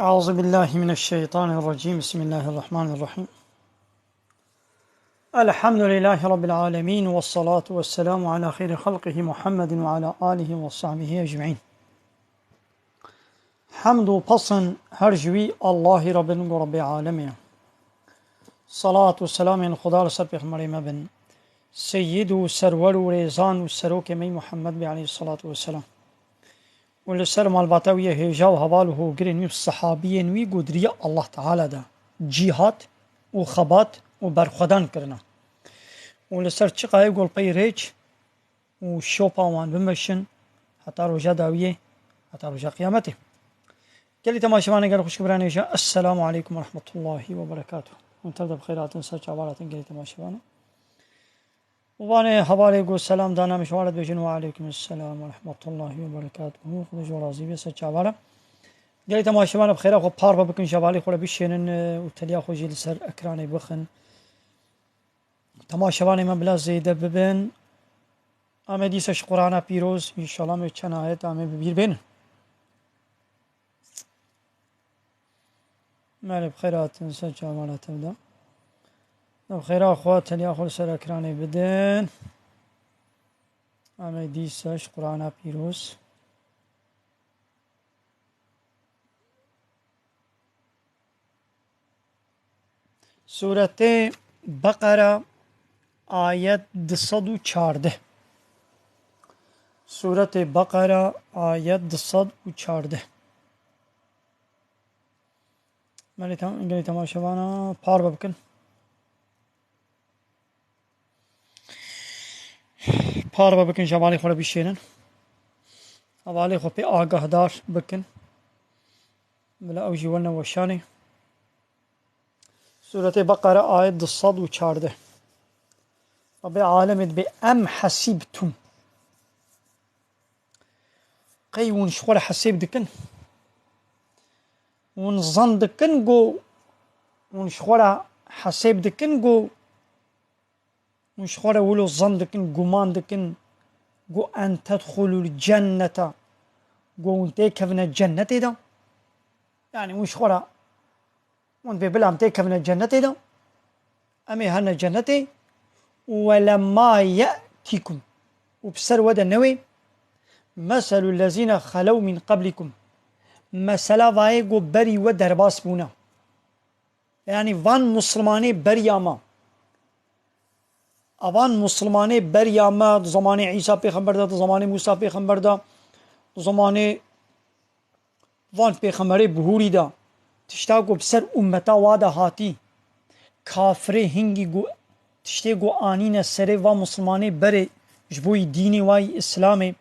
أعوذ بالله من الشيطان الرجيم. بسم الله الرحمن الرحيم. الحمد لله رب العالمين، والصلاة والسلام على خير خلقه محمد وعلى آله وصحبه أجمعين. حمد و pasën hergjwi Allahi Rabbin و Rabbi Alemia. Salatu selamin Khuda sër pejgamberi me ben Seyyidu Serveru Rezan و Seroke me Muhammed bi alayhi salatu wassalam. والسلام الباتوية هجا وهباله وقرين ويب الصحابيين ويقودريا الله تعالى دا جيهات وخبات وبرخدان كرنا ولسر چقا يقول بيريج وشوبا وان بمشن حتى رجا داوية حتى رجا قيامته. قال لي تماشي قال خوش كبراني السلام عليكم ورحمة الله وبركاته. وانتبدا بخيرات سرچ عبارات قال لي تماشي وباني حوالي يقول السلام دانا مش وارد بجن وعليكم السلام ورحمة الله وبركاته. خذ جو رازي بس شعبارة قالي تما شباب بخير أخو باربا بكن شبالي خولا بيشينن وتليا خو جيل سر أكراني بخن تما شباني ما بلا زيادة ببن أما ديسش قرآن بيروز إن شاء الله متشنا آيات أما ببير بين مالي بخيرات سر شعبارة تبدأ بخير أخوات تليا خو سر أكراني بدن أما ديسش قرآن بيروز سورة بقرة آيات 214. سورة بقرة آيات 214. مالي انجلي تماشاوانا بار ببكن بار ببكن شمالي خولا بيشينن حوالي خو بي آگاه دار بكن بلا أوجي ولنا وشاني. سورة بقرة آية 214. رب العالمين بأم حسبتم قي ونشخور حسيب دكن ونظن دكن جو ونشخور حسيب دكن جو ونشخور ولو ظن دكن جمان دكن جو أن تدخلوا الجنة جو انتكفنا الجنة ده يعني ونشخور وان ببلام تيكا من الجنة ده أمي هنا الجنة ولما يأتيكم وبسر ودا النوي مثل الذين خلوا من قبلكم مثلا وايقو بري ودرباس بونا يعني وان مسلماني برياما اوان مسلماني برياما زمان عيسى پیغمبر دا زمان موسى پیغمبر دا زمان وان پیغمبر بهوري دا تشتاقو بسر امتا وادا هاتی کافره هنگی گو تشتی گو آنین سره و مسلمانه بره جبوی دینی وای اسلامه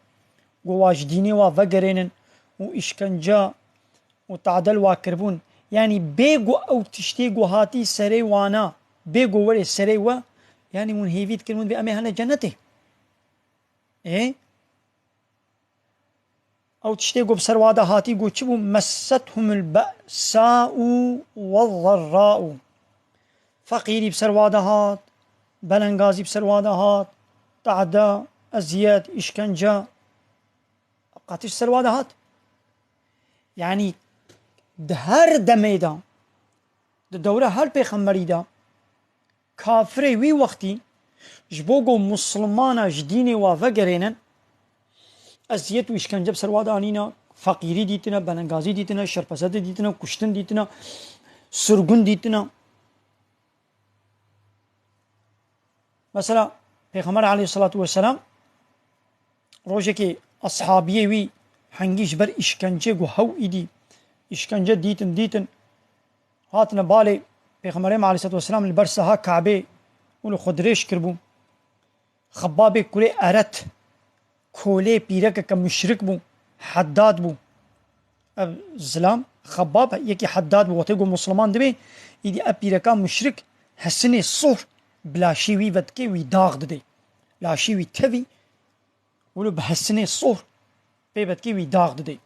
گو واج دینی و وگرینن و اشکنجا و تعدل و کربون يعني بيگو او تشتی گو هاتی سره وانا بيگو وره سره و يعني من هيفيد كلمون بأمي هنا جنته ايه او تشتيقوا بسروادا هاتي قو تشبو مستهم البأساء والضراء فقيري بسروادا هات بلنغازي بسروادا هات تعدا أزياد إشكنجا قاتش سروادا هات يعني دهر دميدا دورة هر پیغمبری دا كافري وي وقتي جبوغو مسلمانا جديني وفقرينن أزيت وإشكنجة بسروادا آنينا فقيري ديتنا بلنغازي ديتنا شرپزد ديتنا كشتن ديتنا سرگون ديتنا مثلا پیغمبر عليه الصلاة والسلام روجه كي أصحابيه وي حنگيش بر إشكنجة گو هو إيدي إشكنجة ديتن هاتنا بالي پیغمبر عليه الصلاة والسلام البرسها كعبه ولو خدريش كربو خبابه كوري أرت كولي بيرك كمشرك بو حداد بو الزلام خباب يكي حداد بو وطيقو مسلمان دبي يدي أبيركا مشرك حسني الصور بلا شيوي ودكي وي داغ دي لا شيوي تبي ولو بحسني الصور بيبتكي وي داغ دي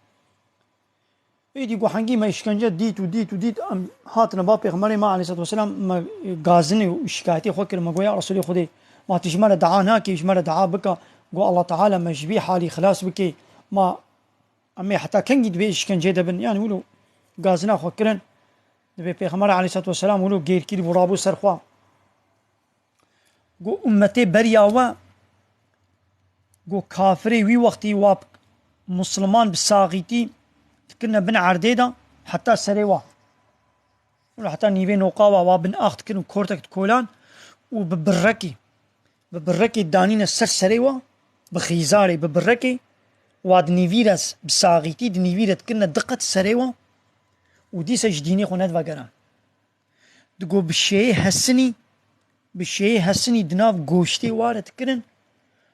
يدي قو حنقي ما إشكنجة ديت أم هاتنا باب پیغمبر ما عليه الصلاة والسلام ما غازني وشكايتي خوكر ما قويا رسولي خدي ما تجمر دعانا كي يجمر دعا بك قو الله تعالى مجبي حالي خلاص بكي ما أمي حتى كان قد بيش كان جيدا بن يعني ولو گازنا خو کرن دبی پیغمبر علیه الصلاة والسلام ولو گیر کری برابو سرخوا گو امتی بریاوه گو کافری وی وقتی واب مسلمان بساغیتی تكنا بن عرديدا حتى سريوا ولا حتى نيفي نوقاوا وابن اخت كن كورتك كولان وببركي دانين السر سريوا بخيزاري ببركي واد نيفيرس بساغيتي دنيفيرت كنا دقت سريوا ودي سجديني خونات وغران دقو بالشيء هسني دناف گوشتي وارد كرن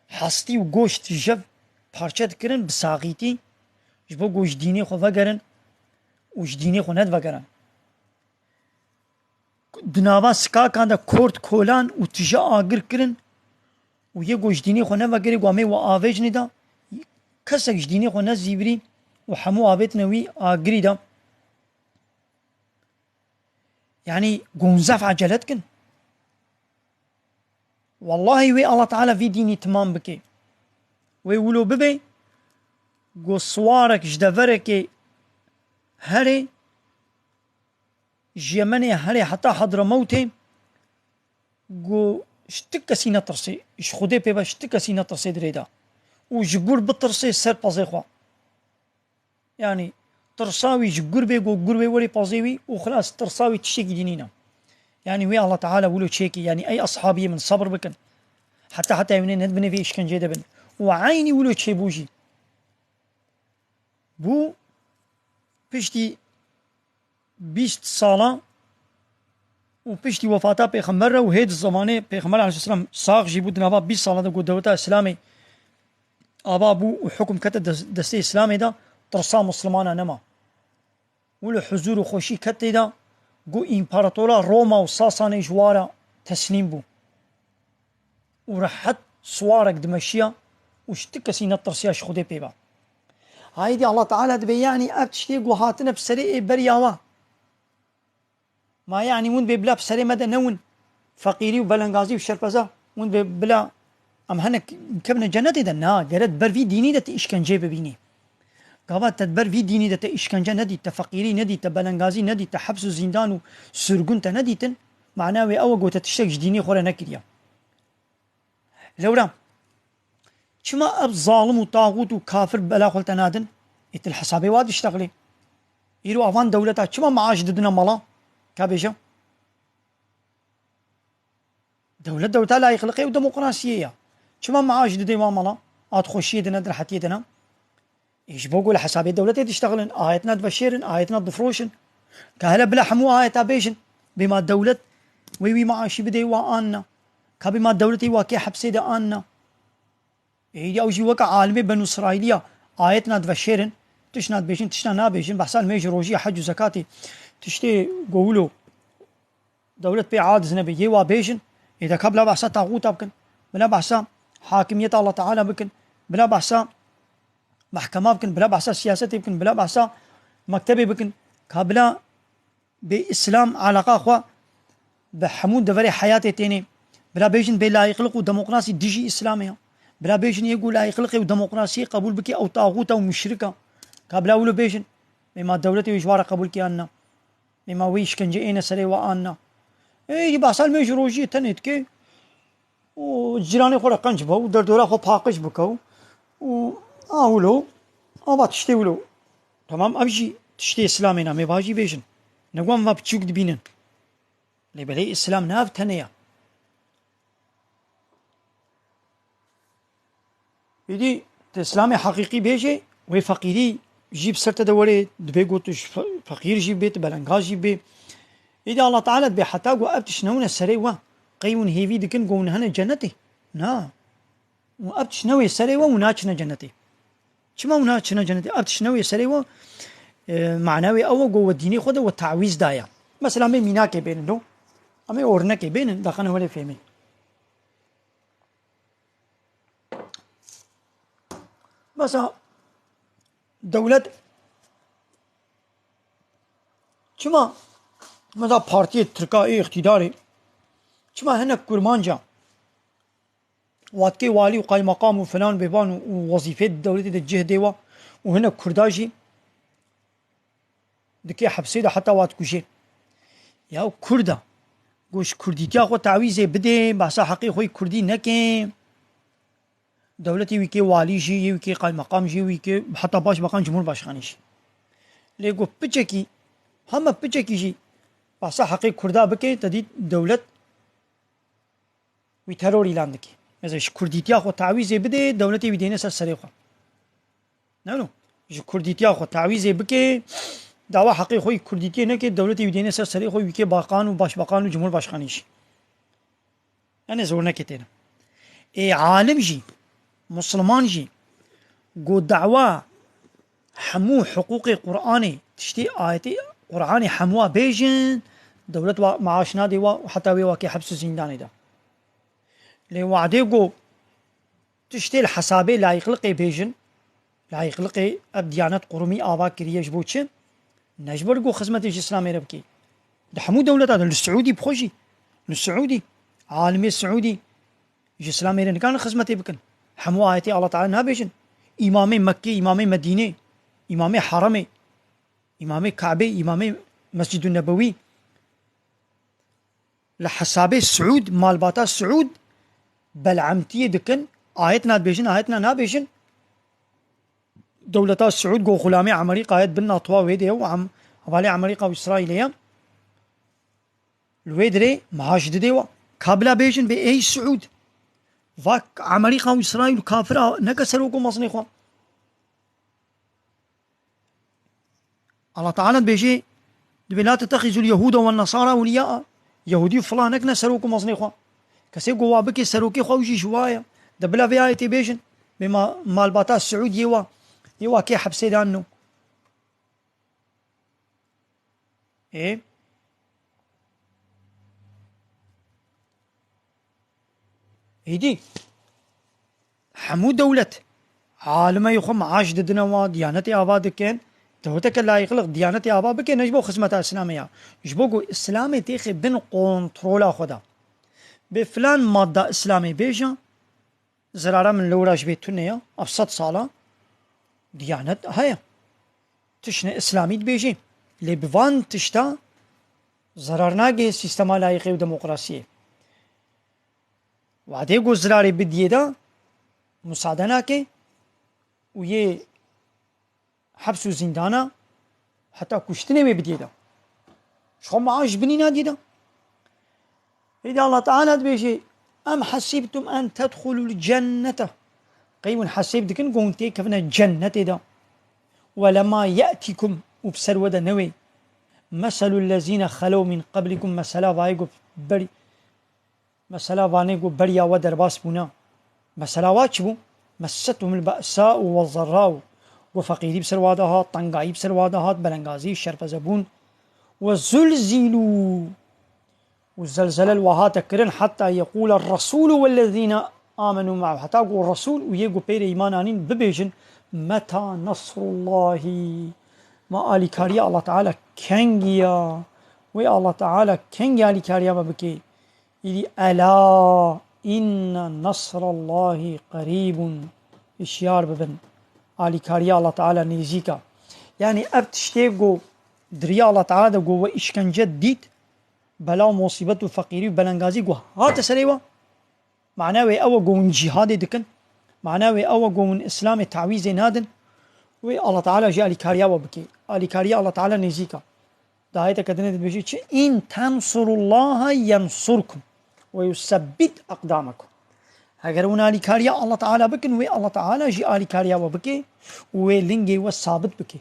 حستي وگوشت جب پارچت كرن بساغيتي جبو گوش ديني خو وگرن وش ديني خو ند وگرن دناوا سكا كاندا كورت كولان و تجا آگر كرن و يه گوش ديني خو ند وگري گوامي و آويج ندا كسك جديني خو ند زيبري و حمو آويت نوي آگري دا يعني گونزف عجلت كن والله وي الله تعالى في ديني تمام بكي وي ولو ببي گو سوارك جدفرك هري جيمني هري حتى حضر موتي گو شتك سينا ترسي اش خودي بيبا شتك سينا ترسي دريدا وجبور بترسي سر بازي خوا يعني ترساوي جبور بي گو گور بي ولي بازيوي وخلاص ترساوي تشيك دينينا يعني وي الله تعالى ولو تشيكي يعني اي اصحابي من صبر بكن حتى يمنين ندبني في اشكنجي دبن وعيني ولو تشي بوجي بو پشتی 20 سالا و پشتی وفاتا پیغمبر و هید زمانه پیغمبر علیه السلام ساق جی بود نابا 20 سالا دا گو دولتا اسلامی آبا بو و حکم کت دسته اسلامی دا ترسا مسلمانا نما ولو حضور و خوشی کت دا گو امپاراتورا روما و ساسان جوارا تسلیم بو و رحت سوارك دمشيا وشتك سينا ترسياش خودي بيبا هايدي الله تعالى دبي يعني ابتشتي وهاتنا بسري برياوا ما يعني ون بلا بسري مدى نون فقيري وبلنغازي وشربزا ون بلا ام هنك كبنا جنتي دنا جرد بر في ديني دت اشكنجه ببيني قابات تدبر في ديني دت اشكنجه ندي تفقيري ندي تبلنغازي ندي تحبس زندان وسرغنت نديتن معناوي او قوت تشتك ديني خورا نكريا لورا شما اب ظالم وطاغوت وكافر بلا خلت نادن ات الحسابي واد اشتغلي يرو افان دولتا شما معاش ددنا مالا كابيجا دولتا لا يخلقي وديمقراطية شما معاش ددي مالا اد خوشي دنا در حتي دنا ايش بقول حسابي دولتي تشتغلن ايتنا تبشرن ايتنا تفروشن كهلا بلا حمو ايتا بيجن بما دولت وي معاشي بدي وانا كابي ما دولتي واكي حبسي دا انا هي اوجي وقع عالمي بنو اسرائيليه ايتنا تبشرن تشنا بيجن تشنا نابيجن بحسال ميجي روجي حج وزكاتي تشتي قولوا دولة بي عاد نبي يوا بيجن اذا قبل بحسا طاغوت بكن بلا بحسا حاكمية الله تعالى بكن بلا بحسا محكمة بكن بلا بحسا سياسة بكن بلا بحسا مكتبي بكن قبل بإسلام علاقة أخوة بحمود دفري حياتي تيني بلا بيجن بلا يخلقوا ديمقراطي ديجي إسلامية بلا بيجن يقول لا يخلقي وديمقراطية قبول بكي أو طاغوت أو مشركة قبل أولو بيجن بما دولتي ويجوارا قبول كي أنا بما ويش كان جئينا سري وأنا إيه بحصل ميج روجي تنت كي وجيراني خورا قنج بو دردورا خو باقش بكو و أولو أبا تشتي ولو تمام أبجي تشتي إسلامنا مي باجي بيجن نقوم ما بتشوك دبينن لبلي إسلام ناف تنيا يدي إسلامي حقيقي بيجي وي فقيري جيب سرت دوري دبي قوتش فقير جيب بيت بلنغاز جيب بي إذا الله تعالى دبي حتى قو أبتش نونا سريوا قيون هيفي دكن قون هنا جنتي نا وأبتش نوي سريوا وناتشنا جنتي شما وناتشنا جنتي أبتش نوي سريوا معناوي أو قوة ديني خده والتعويز دايا مثلا أمي ميناكي بين لو أمي أورنكي بين داخلنا ولا فهمي مثلا دولت شما مثلا بارتي تركائي اقتداري شما هنا كرمانجا واتكي والي وقاي مقام وفلان بيبان ووظيفة الدولة دي الجهة ديوا وهنا كرداجي دكي حبسي دا حتى وات كوشين يا كردا گوش كرديتيا خو تعويزي بدي باسا حقي خوي كردي نكي دولتي ويكي والي جي ويكي قائم مقام جي ويكي حتى باش مقام جمهور باشخاني جي ليگو بچكي هم بچكي جي باسا حقي كردا بكي تدي دولت وي ترور اعلان دكي مثلا كرديتيا خو تعويزي بدي دولتي ويدينه سر سريخو نو كرديتيا خو تعويزي بكي دعوة حقي خوي كرديتي نكي دولتي ويدينه سر سريخو ويكي باقان وباش باقان وجمهور باشخاني جي انا زور نكتينا اي عالم جي مسلمان جي قو دعوة حمو حقوق قرآني تشتي آياتي قرآني حموها بيجن دولة معاشنا دي وحتى ويواكي حبس زنداني دا لي وعدي قو تشتي الحسابي لا يخلقي بيجن لا يخلقي ابديانات قرمي آبا كريا جبوتشن نجبر قو خزمة الإسلامي ربكي ده حمو دولة هذا للسعودي بخوشي للسعودي عالمي السعودي الإسلامي رن كان خزمتي بكن حمو آياتي الله تعالى نابيجن إمامي مكي إمامي مدينة إمامي حرمي إمامي كعبي إمامي مسجد النبوي لحسابي السعود مالباتا السعود بلعمتية دكن آياتنا بيجن آياتنا نابيجن دولتا السعود قو غلامي عمريقا آيات بنا طوا ويدي وعم حوالي عمريقا وإسرائيلية الويدري معاش ديوا كابلا بيجن بأي السعود فاك عمريقا وإسرائيل كافرة نكسروكم مصنيخوا الله تعالى بيجي لا تتخذوا اليهود والنصارى أولياء يهودي فلانك نسروكم مصنيخوا كسي قوا بكي سروكي خوجي شوايا دبلا في آيتي بيجن بما مالباتا السعود يوا كي حبسي دانو ايه هيدي حمو دولة عالمي يخو معاش ددنوا ديانتي آبا دكين توتك لا يخلق ديانتي آبا بكين نجبو خزمة إسلامية يجبو إسلامي تيخي بن قونترولا خدا بفلان مادة إسلامي بيجا زرارة من لوراج بيتونية أفسد صالة ديانت هيا تشنى إسلامي بيجي اللي بفان تشتا زرارناقي سيستما لايقي وديمقراطية وعدي يقول زراري بديه دا مساعدناكي ويه حبس وزندانا حتى كشتني بديه دا شو معاش بنينا دي دا إذا الله تعالى بيجي أم حسبتم أن تدخلوا الجنة قيم حسيب دكن قونتي كفنا الجنة دا ولما يأتيكم وبسر ودا نوي مثل الذين خلوا من قبلكم مثلا وايقو بري مثلا وانيقو بريا ودر باس بنا مثلا واتشبو مستهم البأساء والضراء وفقيري بسر وادهات طنقاي بسر وادهات بلنغازي شرف زبون وزلزلوا والزلزلة الوهات كرن حتى يقول الرسول والذين آمنوا معه حتى يقول الرسول ويقول بير إيمانانين ببيجن متى نصر الله ما آلي كاريا الله تعالى كنجيا وي الله تعالى كنجيا آلي كاريا ببكي إلي ألا إن نصر الله قريب إشيار ببن آلي كاريا الله تعالى نيزيكا يعني أبتشتيقو دريا الله تعالى قو إشكنجة ديت بلا مصيبة فقيري بلنغازي قو هات سريوا معناه أو قوم جهاد دكن معناه أو قوم إسلام تعويز نادن وي الله تعالى جاء لكاريا وبكي لكاريا الله تعالى نزيكا دعاية كدنة بيجي إن تنصروا الله ينصركم ويثبت أقدامكم هجرونا لكاريا الله تعالى بكن وي الله تعالى جاء لكاريا وبكي وي لينجي والثابت بكي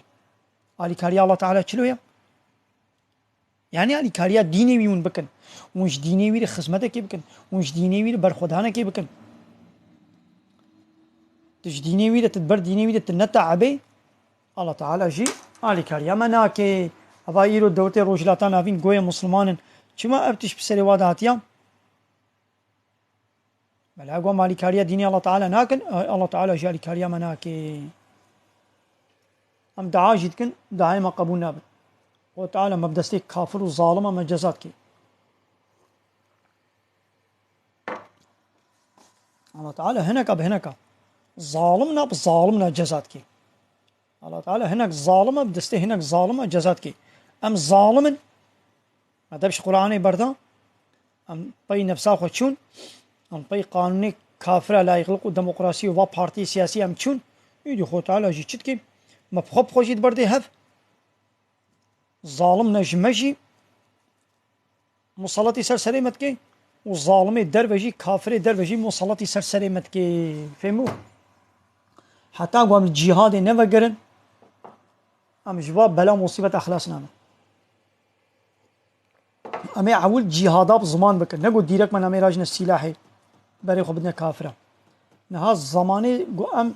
لكاريا الله تعالى شلويا يعني لكاريا ديني ويون بكن ومش ديني وير خدمتك كي بكن ومش ديني وير برخدانه كي بكن تش ديني وير تدبر ديني وير تنتا عبي الله تعالى جي لكاريا مناكي أبايرو دوتي روجلاتان أفين قوية مسلمان شما أبتش بسري واداتيا بل أقوى مالي كاريا ديني الله تعالى ناكن الله تعالى جالي كاريا مناكي أم دعا جدكن دعاي ما قبول نابن وتعالى مبدستيك كافر وظالمة ما جزاتك الله تعالى هناك بهناك ظالمنا بظالمنا جزاتك الله تعالى هناك ظالمة بدستي هناك ظالمة جزاتك ام ظالم ما دبش قرآن بردا ام بي نفسا خود چون ام بي قانون كافرة لا يخلق ديمقراطي و بارتي سياسي ام چون يدي خود تعالى جي چت كي مبخب خوشيد بردي هف ظالم نجمجي مسلطي سرسريمت كي والظالمي دروجي كافري دروجي مسلطي سرسريمت كي فهمو حتى قام الجهاد نفقرن ام جواب بلا مصيبة اخلاصنا امي عول جهادا بزمان بكن نقول ديرك من امي راجنا السلاحي بري خو بدنا كافره نها الزماني ام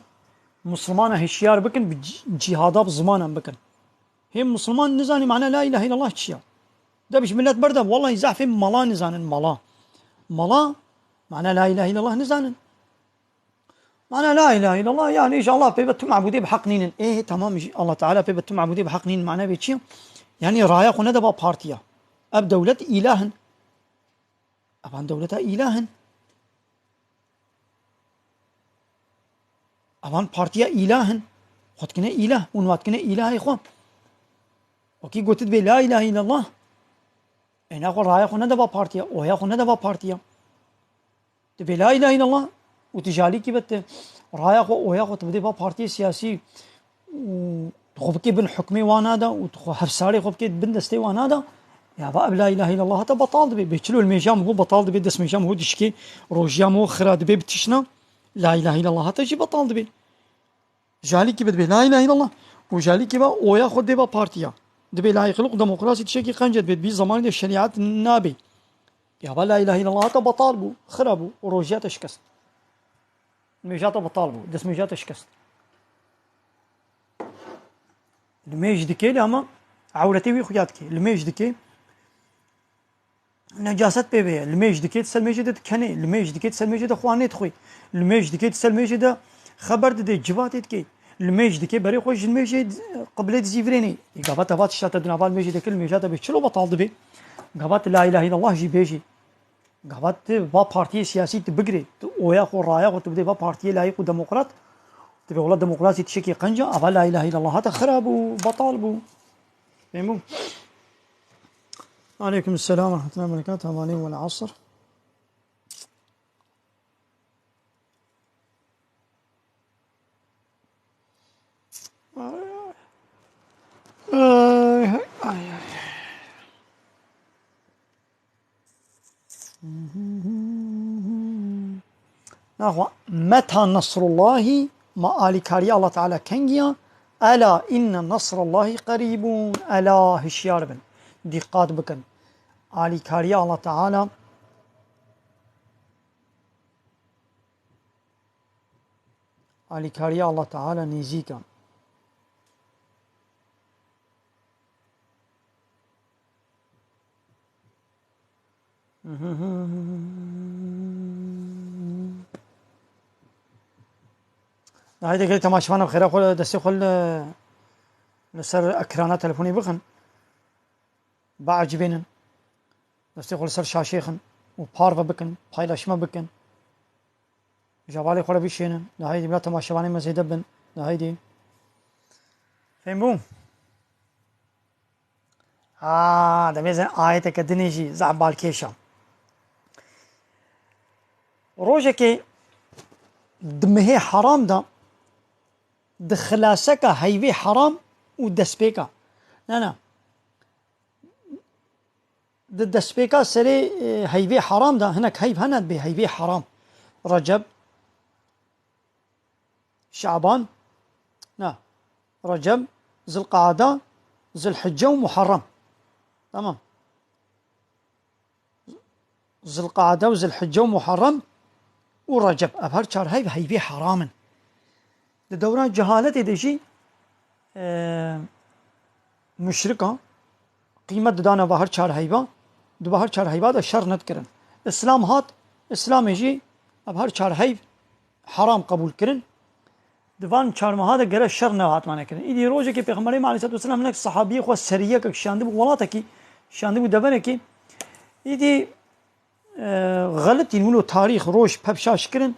مسلمان هشيار بكن بجهادا بزمان بكن هم مسلمان نزاني معناه لا اله الا الله تشيا ده بش ملت برده والله يزعف ملا نزانن ملا معناه لا اله الا الله نزانن معناه لا اله الا الله يعني ان شاء الله بيبت معبودي بحق نين ايه تمام الله تعالى بيبت معبودي بحق نين معناه بيتشي يعني رايا خو ندبا بارتيا اب دولة إلهن أبان دولة إلهن أبان بارتيا إلهن خد كنا إله ونوات كنا إله إخوان وكي قلت بي لا إله إلا الله أنا أقول رايا خو ندبا بارتيا وهي خو ندبا بارتيا تبي لا إله إلا الله وتجالي كي بت رايا خو وهي خو تبدي با بارتيا سياسي وتخبكي بن حكمي وانادا وتخو حفصاري خبكي بن دستي وانادا يا باب لا اله الا الله هذا بطال دبي بيتلو الميجام هو بطال دبي دس ميجام هو دشكي روجيام هو خرا دبي بتشنا لا اله الا الله هذا شي بطال دبي جالي كي بدبي لا اله الا الله وجالي كي با وياخذ دبا بارتيا دبي لا يخلق ديمقراطي تشكي قنجد بي زمان الشريعه النابي يا با لا اله الا الله هذا بطال بو خربو وروجيات شكست ميجات بطال بو دس ميجات شكست الميج دكي لما عورتي وي خوياتك الميج دكي نجاست بيبي الميج دكيت سلميج ده كني الميج دكيت سلميج ده خوانيت خوي الميج دكيت سلميج ده خبر ده جواتيت كي الميج دكي بري خوش الميج قبل زيفريني قبات بات شات دنابال الميج دكي الميجات بيشلو بطال دبي قبات لا اله الا الله جي بيجي قبات با بارتي سياسي تبقري ويا خو رايا وتبدي با بارتي لايق وديمقراط تبي والله ديمقراطي تشكي قنجه ابا لا اله الا الله هذا خراب وبطال بو فهموا عليكم السلام ورحمة الله وبركاته أماني والعصر متى نصر الله ما آل كاري الله تعالى كنجيا ألا إن نصر الله قريب ألا هشيار بن دقات بكن آل كاري الله تعالى آل كاري الله تعالى نزيكا هاي كده تماشفانا بخير خل دستي خل لسر اكرانات تلفوني بخن بعجبين دستي خل سر شاشيخن وبارفا بكن بايلاشما بكن جوالي خل بيشين هاي بلا تماشفاني مزيد بن هاي دي فهموا ده ميزن آية كدنيجي زعبال كيشا روجكي دمه حرام ده دخلاسك هيبي حرام ودسبيكا لا دسبيكا سري هيبي حرام ده هناك هيب هند به هيبي حرام رجب شعبان لا رجب ذي القعدة ذي الحجة ومحرم تمام ذي القعدة وذي الحجة ومحرم ورجب أبهر شهر هيبي حراما دوران جهالتي دشي مشركة قيمة دانا بهر شهر هيبا دو بهر شهر هيبا دا شر ند کرن اسلام هات اسلام يجي أبهر شهر هيب حرام قبول کرن دوان شهر ما هذا جرى شر نهات معناه کرن إدي روجه كي پیغمبر عليه الصلاة والسلام هناك صحابية خو سرية كك شاندب ولاته كي شاندب دبنه كي إدي غلط ينولو تاريخ روش پبشاش کرن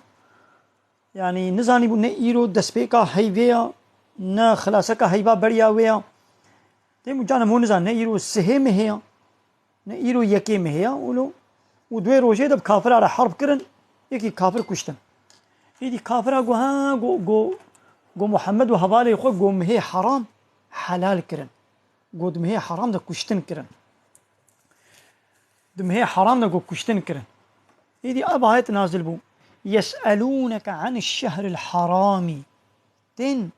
يعني نزاني بو نه ايرو دسپيكا هيويا نه خلاصكا هيبا بريا ويا تيمو جانا مو نزان نيرو السهيم هي نيرو يكيم هي ولو ودوي روجه دب كافر على حرب كرن يكي كافر كشتن يدي كافر اقو ها قو محمد وهبالي خو قو مهي حرام حلال كرن قو دمهي حرام دا كشتن كرن دمهي حرام دا قو كشتن كرن يدي أبا هيت نازل بو يسألونك عن الشهر الحرامي تين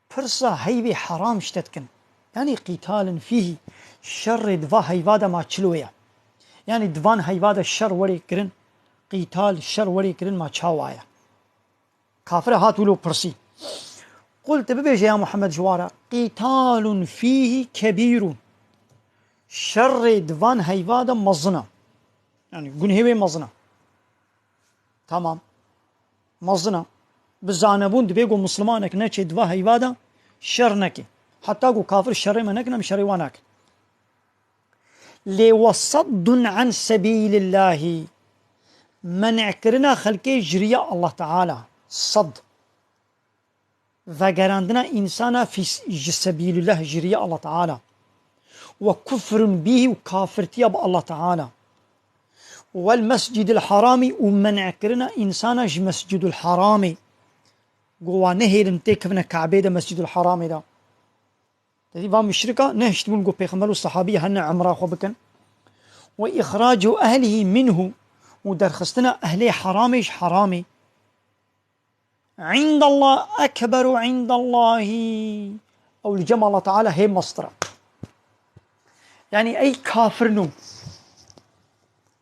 فرصة هيبي حرام شتتكن يعني قتال فيه شر دفا هيفادا ما تشلويا يعني دفان هيفادا الشر وري كرن قتال الشر وري كرن ما تشاوايا كافر هاتولو برسي قلت ببيجي يا محمد جوارا قتال فيه كبير شر دفان هيفادا مظنة يعني قن هيوي مظنة تمام مظنة بزانبون دبيقو مسلمانك نكي دفا هيفادا شر نكي حتى قو كافر الشر ما نكنا مشري واناك لوصد عن سبيل الله منع كرنا خلقي جرياء الله تعالى صد فقراندنا إنسانا في سبيل الله جرياء الله تعالى وكفر به وكافرتيا الله تعالى والمسجد الحرامي ومنع كرنا إنسانا مسجد الحرامي قوة نهير انتكفنا كعبه دا مسجد الحرامي دا تدي فام الشركة نهشتمون قو بيخمالو الصحابية هن عمرا خوبكن وإخراج أهله منه ودرخستنا أهلي حراميش حرامي عند الله أكبر عند الله أو لجمع الله تعالى هي مصدر يعني أي كافر نو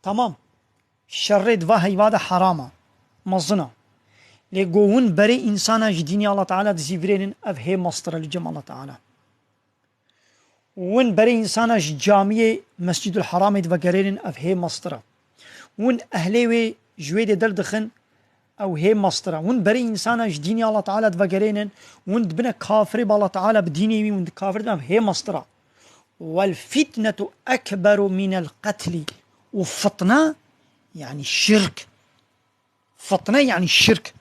تمام شرد وهي وادا حراما مظنة لقوون بري إنسانا جديني الله تعالى دزيفرين أف هي مصدر لجمع الله تعالى ون بري إنسانا جامية مسجد الحرام دفقرين أف هي مصدر ون أهليوي جويد دردخن أو هي مصدر ون بري إنسانا جديني الله تعالى دفقرين ون دبنا كافر بالله تعالى بديني ون كافر أف هي مصدر والفتنة أكبر من القتل وفطنة يعني الشرك فطنة يعني الشرك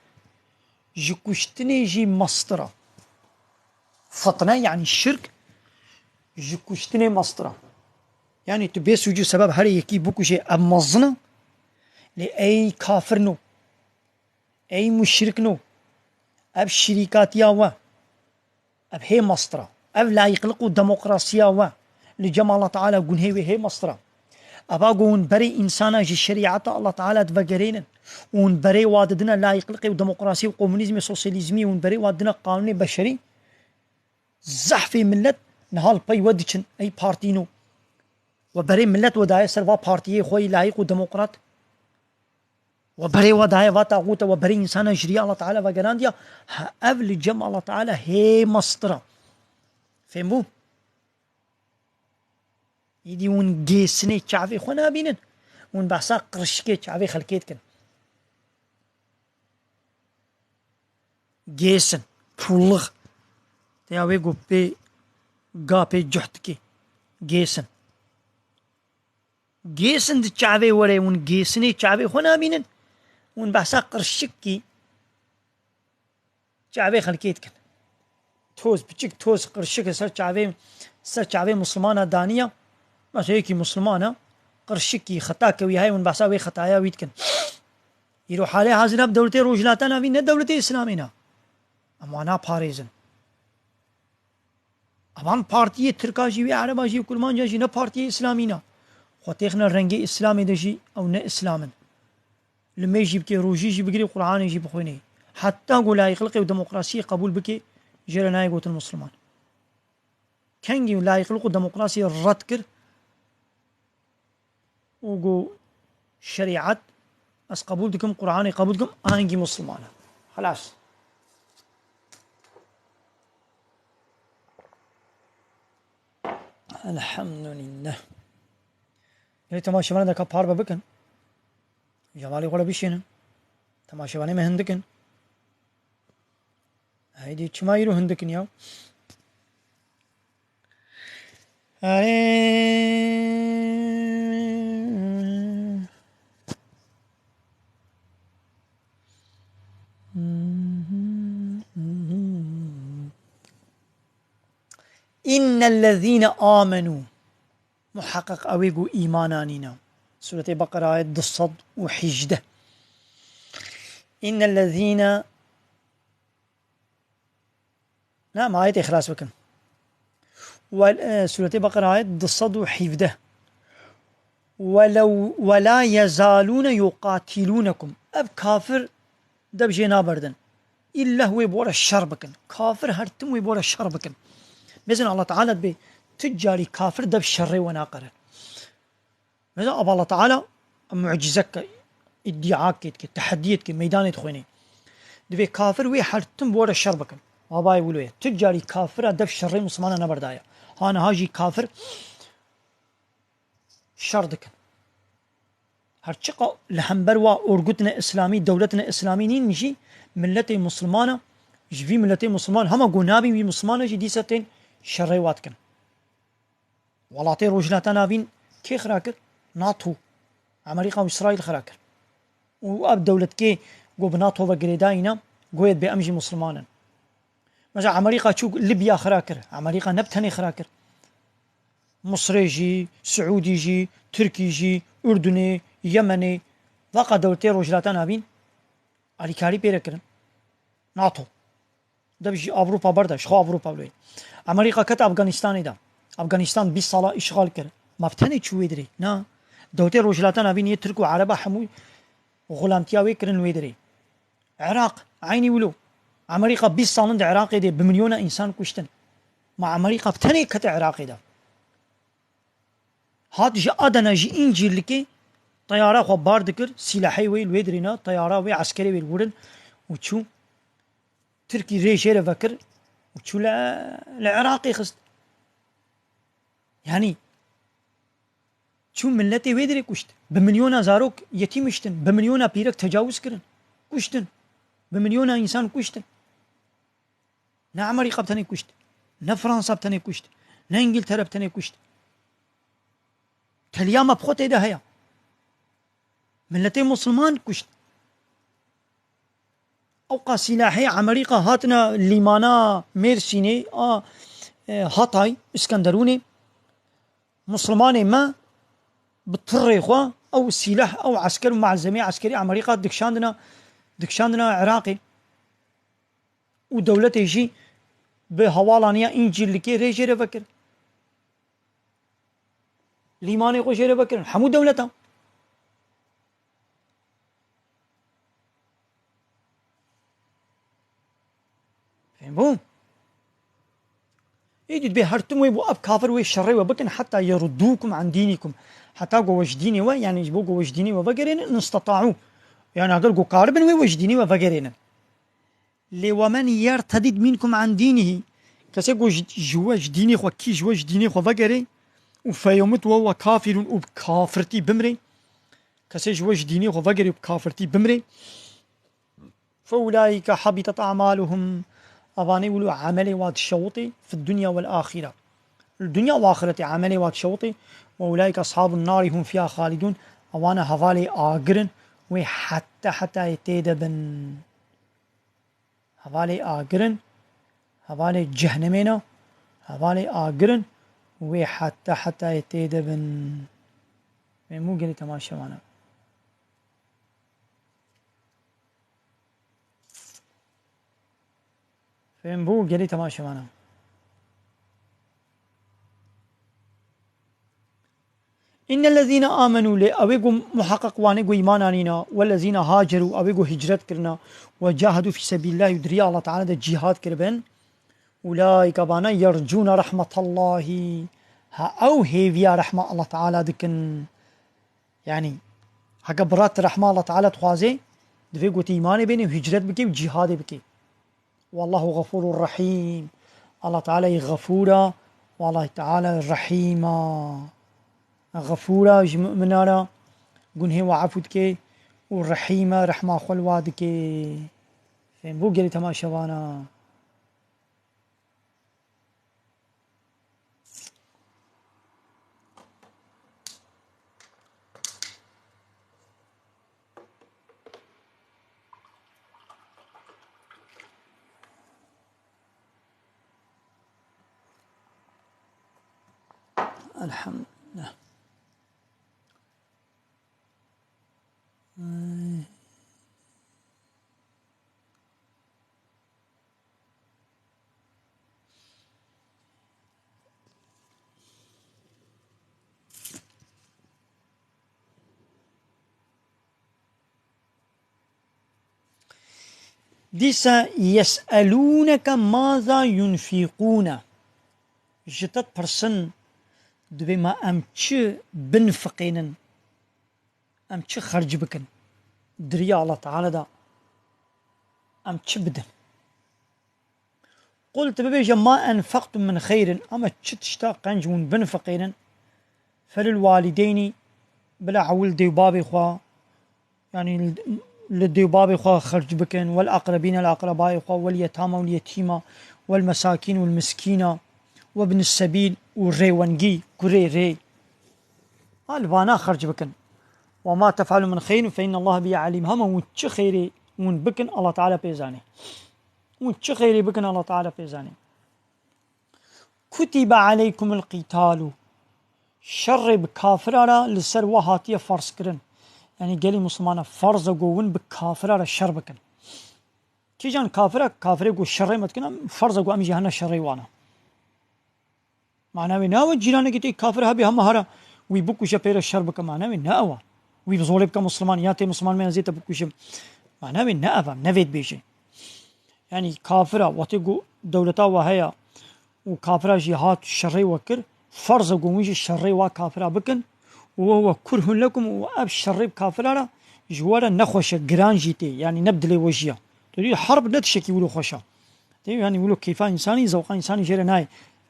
جكشتني جي مصدر فطنة يعني الشرك جكشتني مصدر يعني تبي سوجو سبب هري يكي بكوشي أمزنا لأي كافر نو أي مشرك نو أب شركات ياوا أب هي مصدر أب لا يقلقوا ديمقراطية وا لجمع الله تعالى قن هي مصدر أباقون بري إنسانا جي شريعة الله تعالى تفقرين ون بري واددنا لا يقلقي وديمقراطي وكومونيزمي وسوسياليزمي ون بري واددنا قانوني بشري زحفي ملت نهال باي وديشن أي بارتينو وبري ملت وداية سروا بارتيه خوي لايق وديمقراط وبري وداية واتاغوتا وبري إنسانا جرياء الله تعالى وقرانديا أبل جمع الله تعالى هي مصدر فهمو يدي ون جيسني شعفي خونا بينن ون بحسا قرشكي شعفي خلقيت كن جيسن فولغ تياوي قو بي قابي جحتكي جيسن جيسن دي شعفي وري ون جيسني شعفي خونا بينن ون بحسا قرشكي شعفي خلقيت كن توز بچك توز قرشكي سر شعفي مسلمانة دانية بس هيكي مسلمانة قرشكي خطاكوي هاي ون بحسا وي خطايا ويتكن يروح عليه حاضر بدولتي روجلاتنا فينا دولتي إسلامنا أما أنا باريزن أمان بارتية تركاجي وعرباجي وكلمانجاجي نا بارتية إسلامينا خواتيخنا رنجي إسلامي دجي أو نا إسلاما لما يجيب كي روجي يجيب بقري قرآن يجيب خويني حتى قول لا يخلقي وديمقراطية قبول بكي جرنا يقوت المسلمان كنجي لا يخلقوا ديمقراطية رد كر وقو شريعة أس قبول دكم قرآن قبول دكم آنجي مسلمانا خلاص الحمد لله يعني تماشى وانا دكا باربا بكن جمالي ولا بيشينا تماشى وانا ما هندكن هيدي تشما يرو هندكن ياو إن الذين آمنوا محقق أويقو إيمانانينا سورة بقرة آية الصد وحجده إن الذين لا ما آية إخلاص بكم سورة بقرة آية الصد وحفده ولا يزالون يقاتلونكم أب كافر دب جينا بردن إلا هو يبور الشر بكن كافر هرتم ويبور الشر بكن بزن الله تعالى بي تجاري كافر دب الشر وناقره مثلا أبا الله تعالى معجزك ادعاك تحديتك ميدان تخويني دبي كافر وي حرتم بور الشر بكن أبا يقولوا تجاري كافر دب الشر مسلمان نبردايا هانا هاجي كافر شر دكن هرچقا لهمبر و أرغتنا إسلامي دولتنا إسلامي نين مشي ملتي مسلمانة جفي ملتي مسلمان هما قنابي وي مسلمانة جي ديستين شرعي واتكن ولاتي روجلاتنا بين كي خراكر ناتو أمريكا وإسرائيل خراكر وأب دولة كي قو بناتو وقريداينا قويد بأمجي مسلمانا مثلا أمريكا شو ليبيا خراكر أمريكا نبتني خراكر مصري جي سعودي جي تركي جي أردني يمني ذاق دولتي روجلاتنا بين أريكاري بيركرن ناتو دبجي أوروبا بردش خو أوروبا بلوي أمريكا كت أفغانستان دا أفغانستان 20 سالة إشغال كر ما بتني شو يدري نا دولتي روجلاتنا بين يتركوا عربا حمو غلامتيا ويكرن ويدري عراق عيني ولو أمريكا 20 سالة دا عراق دي بمليون إنسان كشتن مع أمريكا بتني كت عراق دا هاد جي أدنى جي إنجيل لكي طيارة خو بار دكر سلاحي ويل ويدرينا طيارة وي عسكري ويل ورن وشو تركي ريشير فكر وشو العراقي خست يعني شو ملتي ويدري كشت بمليون زاروك يتيم اشتن بمليون بيرك تجاوز كرن كشتن بمليون إنسان كشتن نا أمريكا بتني كشت نا فرنسا بتني كشت نا إنجلترا بتني كشت تلياما بخوت إيدا هيا ملتي مسلمان كشت أوقا سلاحي أمريكا هاتنا ليمانا ميرسيني هاتاي اسكندروني مسلماني ما بالطريقة أو سلاح أو عسكر مع الجميع عسكري أمريكا دكشاندنا عراقي ودولته شي بهوالانيا إنجيل لكي ريجي رفكر ليماني خوشي رفكر حمو دولتها فهمون يجد به هرتم ويبو أب كافر ويشري وبكن حتى يردوكم عن دينكم حتى قوش ديني يعني يجبو قوش ديني وفقرين إن استطاعوا يعني أقول قو قاربا ويوش ديني وفقرين لومن يرتدد منكم عن دينه كسي قو جواج ديني خو كي جواج ديني خو فقري وفيومت وهو كافر وبكافرتي بمري كسي جواج ديني خو فقري وبكافرتي بمري فأولئك حبطت أعمالهم أباني ولو عملي واد شوطي في الدنيا والآخرة الدنيا والآخرة عملي واد شوطي وأولئك أصحاب النار هم فيها خالدون أوانا هفالي آقرن حتى يتيدبن هفالي آقرن هفالي جهنمينا هفالي آقرن حتى يتيدبن مو قلي تماشى معنا فهم بو قلي تماشى معنا إن الذين آمنوا لأويقوا محقق وانقوا إيمانانينا والذين هاجروا أويقوا هجرت كرنا وجاهدوا في سبيل الله يدري الله تعالى ده جهاد كربن أولئك بانا يرجون رحمة الله أو هيفيا رحمة الله تعالى دكن يعني حق برات رحمة الله تعالى تخوازي دفيقوا إيماني بيني وهجرت بكي وجهاد بكي والله غفور رحيم الله تعالى غفورا والله تعالى رحيما غفورا مؤمنارا قنهي وعفودك والرحيمة رحمة خلوادك فين بو قلي تماشوانا الحمد لله. دیسا يسألونك ماذا ينفقون، جتت پرسن دبي ما ام چه بنفقينن، ام چه خرج بكن دريا الله تعالى دا ام چه بدن. قلت ببيجا ما أنفقتم من خير، أما تشتا قنجون بنفقين فللوالدين بلا عول دي بابي خوا، يعني لدي بابي خوا خرج بكن، والأقربين الأقرباء خوا، واليتامى واليتيمة، والمساكين والمسكينة، وابن السبيل والريونجي كري ري البانا خرج بكن. وما تفعلوا من خير فإن الله به عليم. هم وش خيري ون بكن الله تعالى بيزاني، وش خيري بكن الله تعالى بيزاني. كتب عليكم القتال، شر بكافرة لسر وهاتية فرض كرن، يعني قالي مسلمانة فرض قوون بكافرة شر بكن. كي جان كافرة قو شر متكنا فرض قو أمي جهنم شر وانا معناه ناوى جيرانه كتي كافر هبي هم هرا ويبكوش بير الشر بك، معناه ناوى ويبزولب كمسلمان ياتي مسلمان من زيت بكوش، معناه ناوى نفيد بيجي. يعني كافرة وتقو دولتا وهي وكافرة جهات شر وكر فرض قوميج الشر وكافرة بكن، وهو كره لكم وأب الشر بكافرة جوارا نخوش جرانجيتي، يعني نبدل وجهه تريد حرب نتشكي ولو خوشا، يعني ولو كيف إنساني زوقا إنساني جرناي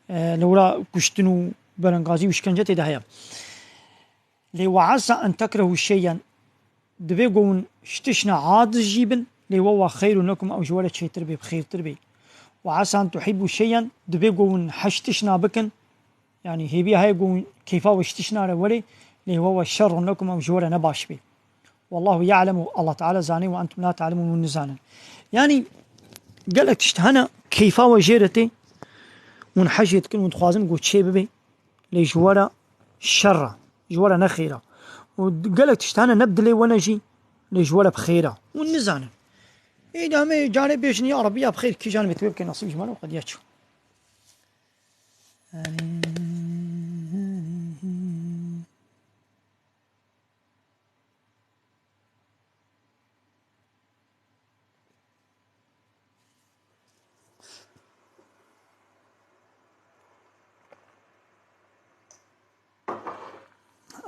لولا كشتنو برنغازي وشكنجة تدهيا. لي وعسى أن تكرهوا شيئا دبي قون شتشنا عاد جيبن لي وهو خير لكم أو جوالة شيء تربي بخير تربي. وعسى أن تحبوا شيئا دبي قون حشتشنا بكن، يعني هي بيها يقول كيف وشتشنا رولي لي هو شر لكم أو جوالة نباش بي. والله يعلم الله تعالى زاني وأنتم لا تعلمون من نزانا. يعني قالك تشتهنا كيف وجيرتي ونحجت كن ونتخوازن قلت شيء ببي لجوارا شرة جوارا نخيرة، وقالك تشتهنا نبدلي ونجي لجوارا بخيرة ونزانا. إيه دامي جانب بيشني يا رب يا بخير كي جانب يتويب كي نصيب جماله وقد ياتشو.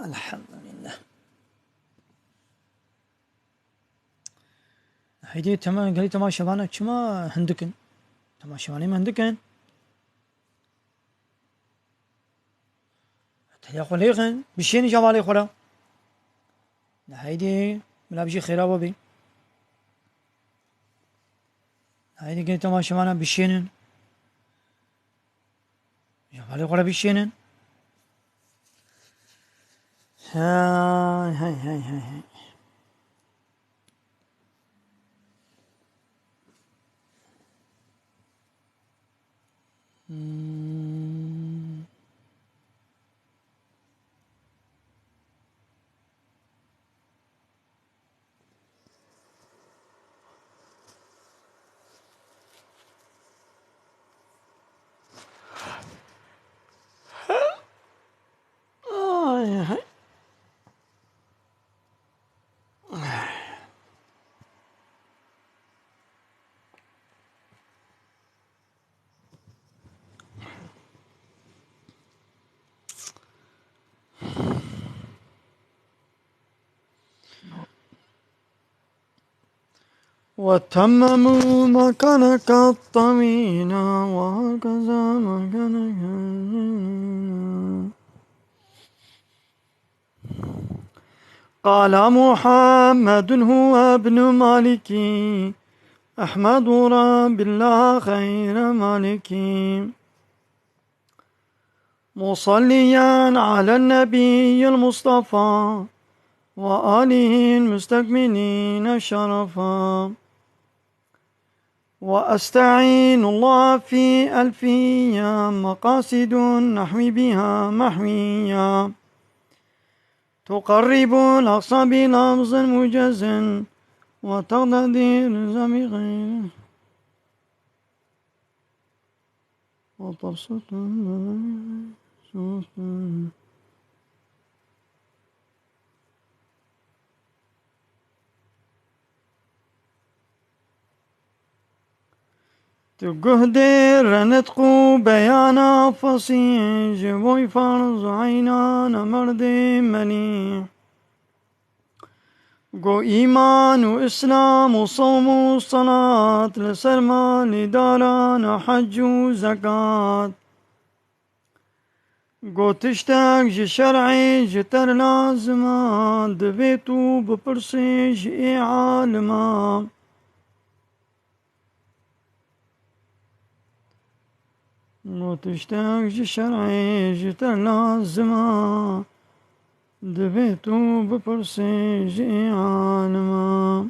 الحمد لله. هيدي تمام قالي تمام شبانا كما هندكن تمام شباني ما هندكن تيا خليقن بشيني جمالي خلا هيدي ملا بشي خيرا بي هيدي قالي تمام شبانا بشينن جمالي خلا بشينن. هاي وتمموا مكانك الطمينا وهكذا مكانك. قال محمد هو ابن مالك أحمد رب الله خير مالك مصليا على النبي المصطفى وآله المستكملين شرفا وأستعين الله في ألفية مقاصد النحو بها محوية تقرب الأقصى بلفظ موجز وتقتضي الزم غيره وتبسط تقهدر نطق بيانا فصيح جبوي فرض عينان مرد منيح قو إيمان وإسلام وصوم وصلاة لسلمى لداران حج وزكاة قو تشتاق جي شرعي جتر لازمان دبيتو ببرسي جي عالما قو تشتاق جي شرعي جتر لازمان دبيتو ببرسي جي عالما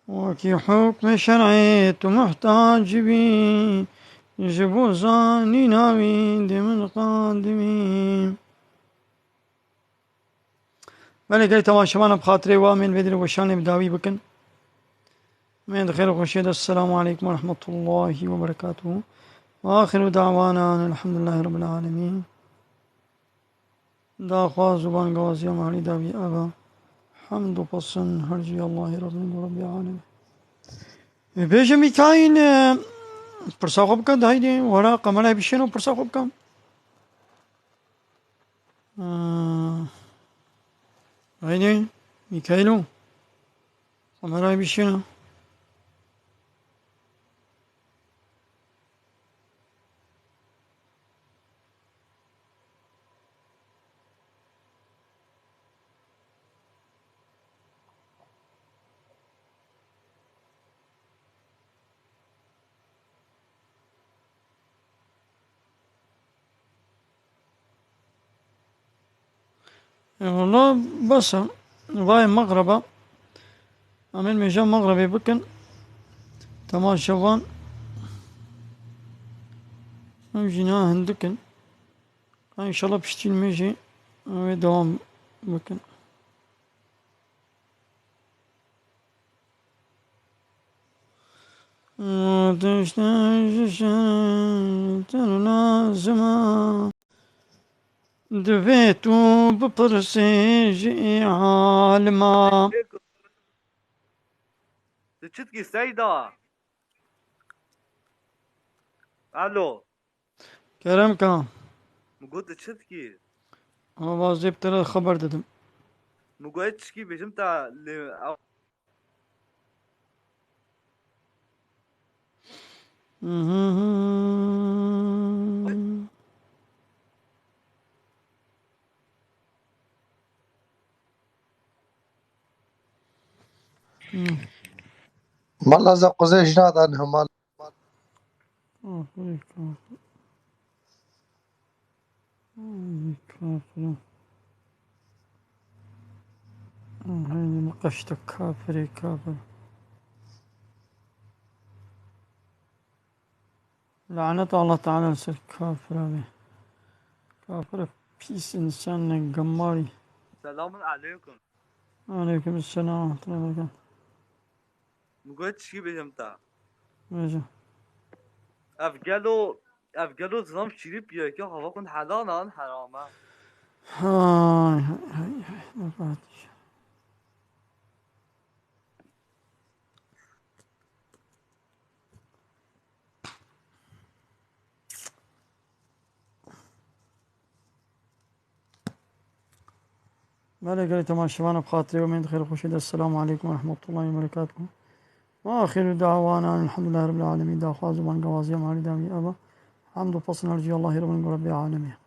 وكي حكم شرعي محتاج بي جبوزاني ناوي من قادمين بله گلی تماشاوان بخاطر وامن بدر وشان بداوی بکن من خير وخشيد السلام عليكم ورحمة الله وبركاته وآخر دعوانا الحمد لله رب العالمين دا خواز زبان گوازی مالی داوی آبا حمد و پسن هرجی الله رب العالمين بيجي ميكاين برساخب كان هيدي ورا قمرة بيشنو برساخب كان هيدي ميكايلو قمرة بيشنو والله بس باي مغربة عمل مجال مغربي بكن تمام شوان جينا هندكن ان شاء الله بشتي الميجي دوام بكن زمان دفيتو ببرسي جي عالما تشتكي سيدة الو كرم كان مقول تشتكي آواز ترى خبر ددم مقول تشكي بجمتا ما لازم قزي جناد عنهم ما هيني نقشتك كافري كافر لعنة الله تعالى نسل كافر هذا كافر بيس إنسان قماري سلام عليكم عليكم السلام ورحمة الله وبركاته مقول تشكي بجمتا ماشي افقالو زنام شريب ياكي هوا كن حلالا حراما هاي ما فاتش بله قال تمام شبانا بخاطري ومن خير خوشيد السلام عليكم ورحمة الله وبركاته وآخر دعوانا الحمد لله رب العالمين دا خواز وان قوازي مالي دامي أبا حمد وفصل نرجي الله رب العالمين